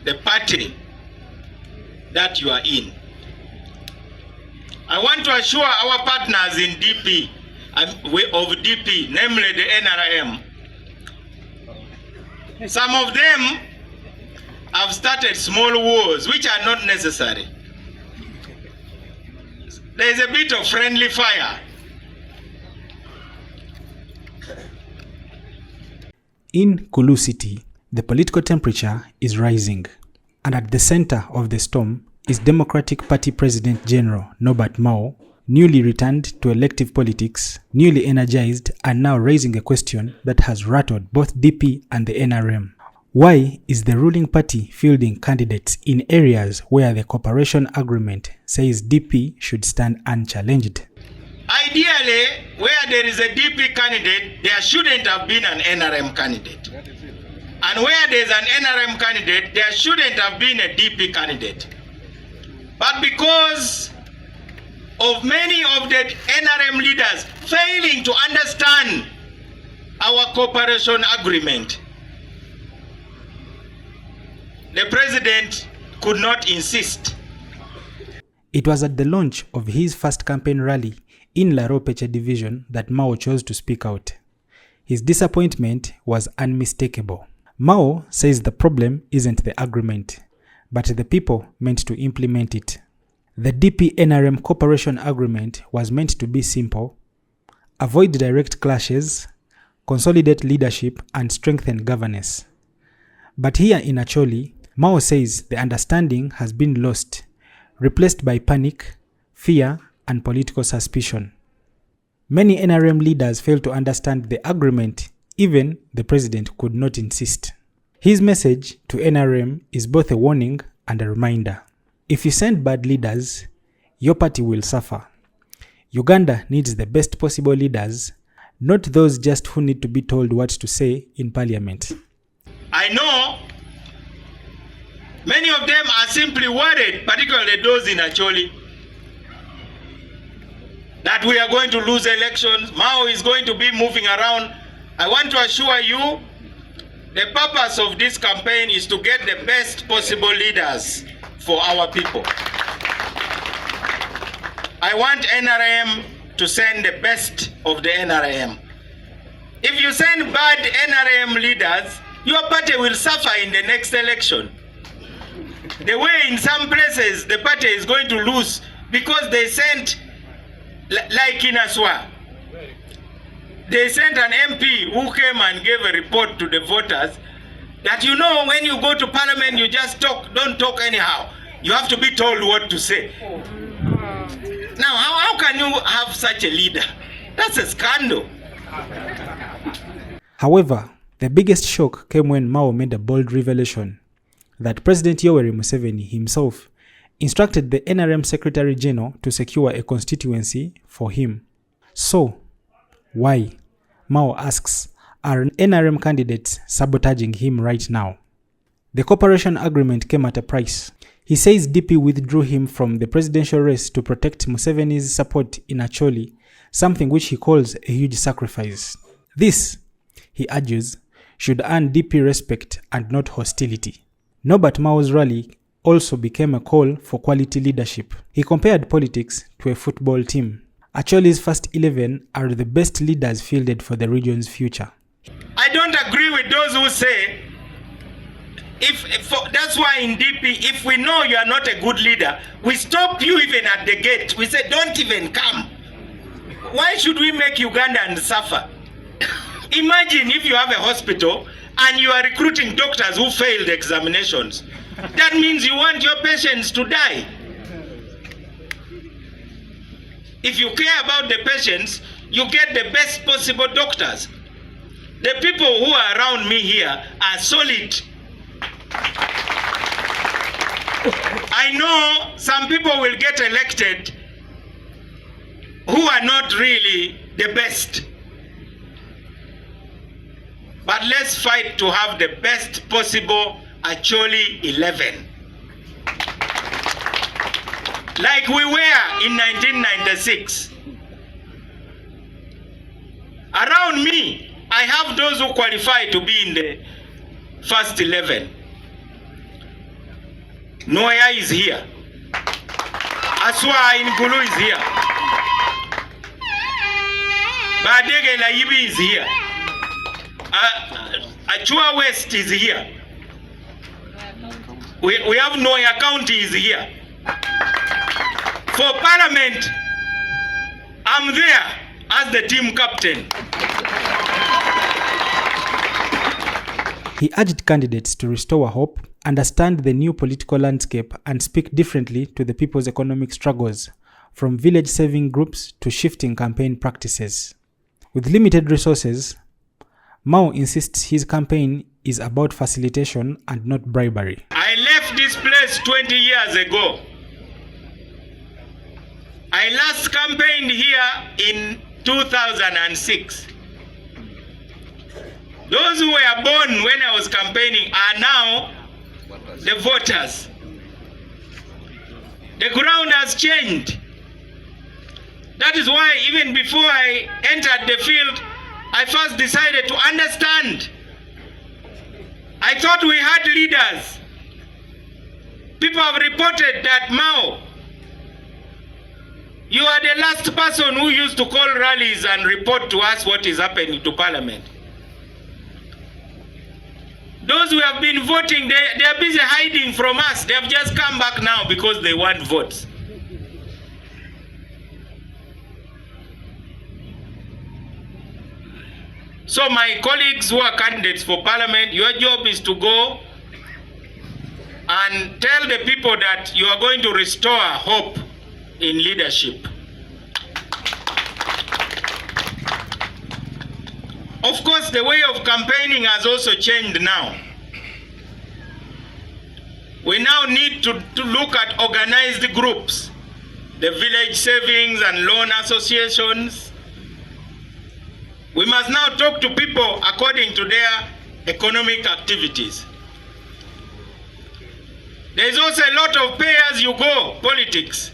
the party that you are in. I want to assure our partners in DP, of DP, namely the NRM, some of them have started small wars which are not necessary. There is a bit of friendly fire. In Gulu City, the political temperature is rising, and at the center of the storm is Democratic Party President General Norbert, newly returned to elective politics, newly energized, and now raising a question that has rattled both DP and the NRM. Why is the ruling party fielding candidates in areas where the cooperation agreement says DP should stand unchallenged? Ideally, where there is a DP candidate, there shouldn't have been an NRM candidate. And where there's an NRM candidate, there shouldn't have been a DP candidate. But because of many of the NRM leaders failing to understand our cooperation agreement, the president could not insist. It was at the launch of his first campaign rally in Laroo, Pece Division that chose to speak out. His disappointment was unmistakable. Says the problem isn't the agreement, but the people meant to implement it. The DP-NRM cooperation agreement was meant to be simple: avoid direct clashes, consolidate leadership, and strengthen governance. But here in Acholi, says the understanding has been lost, replaced by panic, fear, and political suspicion. Many NRM leaders fail to understand the agreement. Even the president could not insist. His message to NRM is both a warning and a reminder. If you send bad leaders, your party will suffer. Uganda needs the best possible leaders, not those just who need to be told what to say in parliament. I know many of them are simply worried, particularly those in Acholi, that we are going to lose elections. Mao is going to be moving around. I want to assure you, the purpose of this campaign is to get the best possible leaders for our people. I want NRM to send the best of the NRM. If you send bad NRM leaders, your party will suffer in the next election. The way in some places the party is going to lose because they sent, like in Aswa, they sent an MP who came and gave a report to the voters that, you know, when you go to parliament, you just don't talk anyhow. You have to be told what to say. Now, how can you have such a leader? That's a scandal. However, the biggest shock came when Mao made a bold revelation that President Museveni himself instructed the NRM Secretary General to secure a constituency for him. So, why? Mao asks, are NRM candidates sabotaging him right now? The cooperation agreement came at a price. He says DP withdrew him from the presidential race to protect Museveni's support in Acholi, something which he calls a huge sacrifice. This, he argues, should earn DP respect and not hostility. Norbert Mao's rally also became a call for quality leadership. He compared politics to a football team. Acholi's first 11 are the best leaders fielded for the region's future. I don't agree with those who say, that's why in DP, if we know you are not a good leader, we stop you even at the gate. We say, don't even come. Why should we make Ugandans suffer? Imagine if you have a hospital and you are recruiting doctors who failed examinations. That means you want your patients to die. If you care about the patients, you get the best possible doctors. The people who are around me here are solid. I know some people will get elected who are not really the best. But let's fight to have the best possible Acholi 11. Like we were in 1996. Around me, I have those who qualify to be in the first 11. Noya is here. Aswa in Gulu is here. Badege Laibi is here. Achua West is here. We have Noya County is here. For Parliament, I'm there as the team captain. He urged candidates to restore hope, understand the new political landscape, and speak differently to the people's economic struggles, from village saving groups to shifting campaign practices. With limited resources, Mao insists his campaign is about facilitation and not bribery. I left this place 20 years ago. I last campaigned here in 2006. Those who were born when I was campaigning are now the voters. The ground has changed. That is why even before I entered the field, I first decided to understand. I thought we had leaders. People have reported that Mao, you are the last person who used to call rallies and report to us what is happening to Parliament. Those who have been voting, they are busy hiding from us. They have just come back now because they want votes. So my colleagues who are candidates for Parliament, your job is to go and tell the people that you are going to restore hope in leadership. Of course, the way of campaigning has also changed now. We now need to look at organized groups, the village savings and loan associations. We must now talk to people according to their economic activities. There is also a lot of pay-as-you-go politics.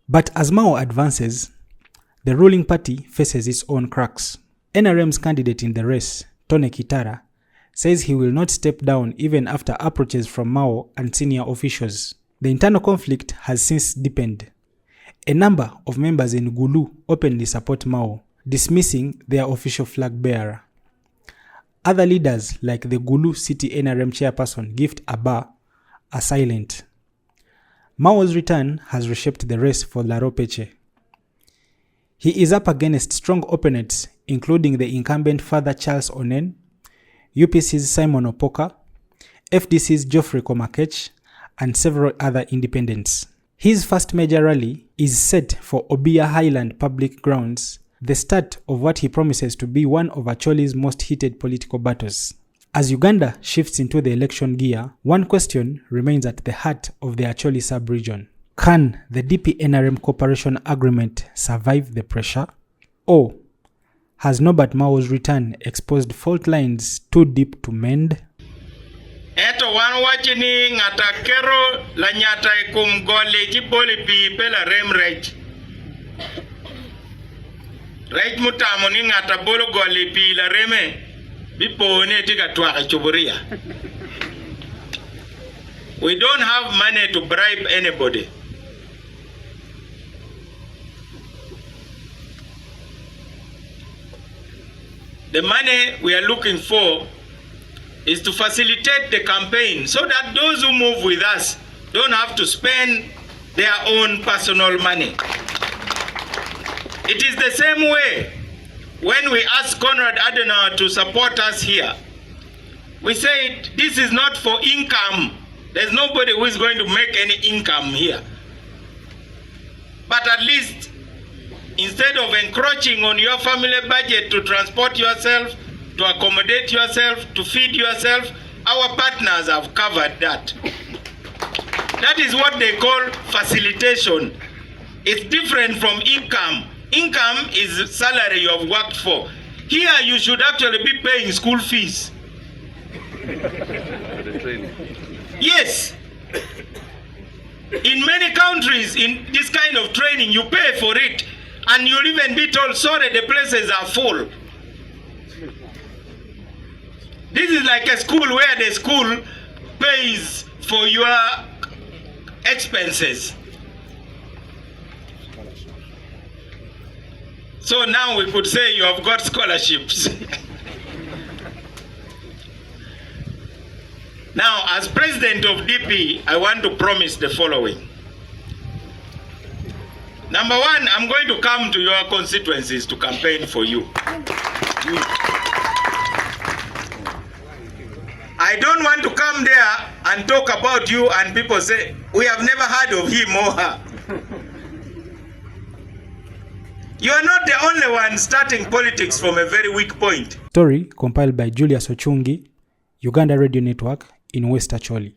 But as Mao advances, the ruling party faces its own cracks. NRM's candidate in the race, Tone Kitara, says he will not step down even after approaches from Mao and senior officials. The internal conflict has since deepened. A number of members in Gulu openly support Mao, dismissing their official flag bearer. Other leaders like the Gulu City NRM chairperson Gift Abba are silent. Mao's return has reshaped the race for Laroo Pece. He is up against strong opponents, including the incumbent Father Charles Onen, UPC's Simon Opoka, FDC's Geoffrey Komakech, and several other independents. His first major rally is set for Obia Highland Public Grounds, the start of what he promises to be one of Acholi's most heated political battles. As Uganda shifts into the election gear, one question remains at the heart of the Acholi sub-region. Can the DP-NRM cooperation agreement survive the pressure? Or has Norbert Mao's return exposed fault lines too deep to mend? Eto wan wachini ngata kero la nyata ikum gole jiboli pi pela rem rech. Rech mutamo ni ngata bolo gole pi la reme bipone tika tuwa chuburia. We don't have money to bribe anybody. The money we are looking for is to facilitate the campaign so that those who move with us don't have to spend their own personal money. It is the same way when we asked Konrad Adenauer to support us here. We said this is not for income. There's nobody who is going to make any income here. But at least instead of encroaching on your family budget to transport yourself, to accommodate yourself, to feed yourself, our partners have covered that. That is what they call facilitation. It's different from income. Income is salary you have worked for. Here you should actually be paying school fees. Yes. In many countries, in this kind of training, you pay for it. And you'll even be told, sorry, the places are full. This is like a school where the school pays for your expenses. So now we could say you have got scholarships. Now, as president of DP, I want to promise the following. Number one, I'm going to come to your constituencies to campaign for you. I don't want to come there and talk about you and people say, we have never heard of him or her. You are not the only one starting politics from a very weak point. Story compiled by Julius Ochungi, Uganda Radio Network in West Acholi.